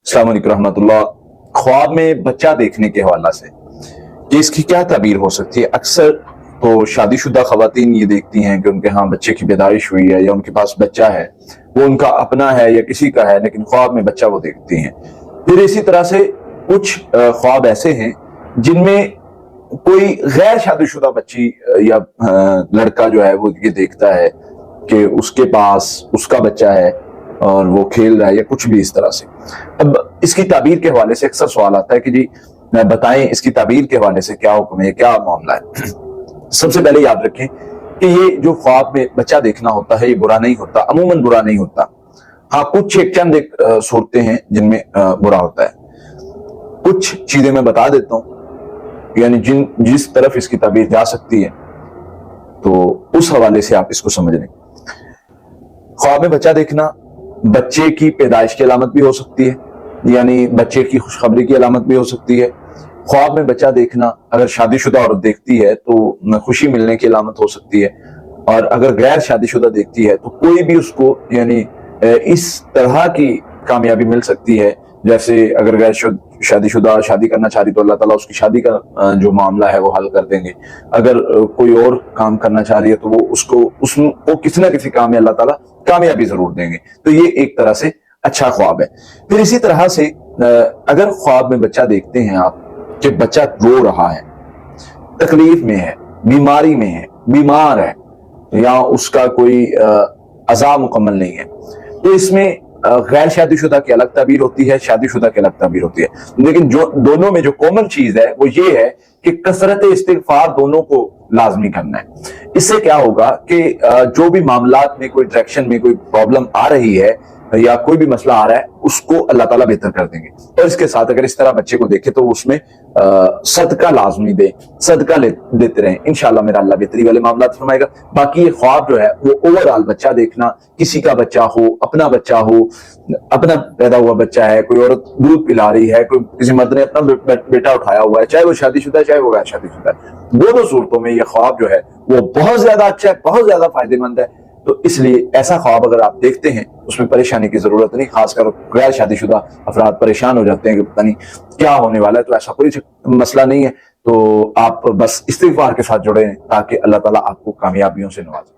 अस्सलाम वालेकुम रहमतुल्लाह। ख्वाब में बच्चा देखने के हवाला से कि इसकी क्या ताबीर हो सकती है। अक्सर तो शादीशुदा खवातीन ये देखती हैं कि उनके यहाँ बच्चे की पैदाइश हुई है या उनके पास बच्चा है, वो उनका अपना है या किसी का है, लेकिन ख्वाब में बच्चा वो देखती हैं। फिर इसी तरह से कुछ ख्वाब ऐसे हैं जिनमें कोई गैर शादीशुदा बच्ची या लड़का जो है वो ये देखता है कि उसके पास उसका बच्चा है और वो खेल रहा है या कुछ भी इस तरह से। अब इसकी ताबीर के हवाले से अक्सर सवाल आता है कि जी बताएं इसकी ताबीर के हवाले से क्या हुक्म है, क्या मामला है। सबसे पहले याद रखें कि ये जो ख्वाब में बच्चा देखना होता है ये बुरा नहीं होता, अमूमन बुरा नहीं होता। हाँ, कुछ एक चंद सूरतें हैं जिनमें बुरा होता है। कुछ चीजें मैं बता देता हूं, यानी जिस तरफ इसकी ताबीर जा सकती है तो उस हवाले से आप इसको समझ लें। ख्वाब में बच्चा देखना बच्चे की पैदाइश की अलामत भी हो सकती है, यानी बच्चे की खुशखबरी की अलामत भी हो सकती है। ख्वाब में बच्चा देखना अगर शादीशुदा औरत देखती है तो खुशी मिलने की अलामत हो सकती है, और अगर गैर शादीशुदा देखती है तो कोई भी उसको यानी इस तरह की कामयाबी मिल सकती है। जैसे अगर गैर शादीशुदा शादी करना चाह रही तो अल्लाह ताला उसकी शादी का जो मामला है वो हल कर देंगे। अगर कोई और काम करना चाह रही है तो वो उसको किसी ना किसी काम में अल्लाह ताला कामयाबी जरूर देंगे। तो ये एक तरह से अच्छा ख्वाब है। फिर इसी तरह से अगर ख्वाब में बच्चा देखते हैं आप कि बच्चा रो रहा है, तकलीफ में है, बीमारी में है, बीमार है, या उसका कोई अज़ा मुकम्मल नहीं है, तो इसमें गैर शादीशुदा की अलग ताबीर होती है, शादीशुदा की अलग ताबीर होती है। लेकिन जो दोनों में जो कॉमन चीज है वो ये है कि कसरत इस्तिगफार दोनों को लाजमी करना है। इससे क्या होगा कि जो भी मामलात में कोई डायरेक्शन में कोई प्रॉब्लम आ रही है या कोई भी मसला आ रहा है उसको अल्लाह ताला बेहतर कर देंगे। और इसके साथ अगर इस तरह बच्चे को देखे तो उसमें सदका लाजमी दे, सदका देते रहें, इंशाल्लाह मेरा अल्लाह बेहतरी वाले मामला फरमाएगा। बाकी ये ख्वाब जो है वो ओवरऑल बच्चा देखना, किसी का बच्चा हो, अपना बच्चा हो, अपना पैदा हुआ बच्चा है, कोई औरत दूध पिला रही है, कोई किसी मर्द ने अपना बेटा उठाया हुआ है, चाहे वो शादीशुदा है चाहे वो गैर शादीशुदा है, दोनों सूरतों में ये ख्वाब जो है वो बहुत ज्यादा अच्छा है, बहुत ज्यादा फायदेमंद है। तो इसलिए ऐसा ख्वाब अगर आप देखते हैं उसमें परेशानी की जरूरत नहीं। खासकर गैर शादीशुदा अफराद परेशान हो जाते हैं कि पता नहीं क्या होने वाला है, तो ऐसा कोई मसला नहीं है। तो आप बस इस्तिगफार के साथ जुड़े ताकि अल्लाह ताला आपको कामयाबियों से नवाजे।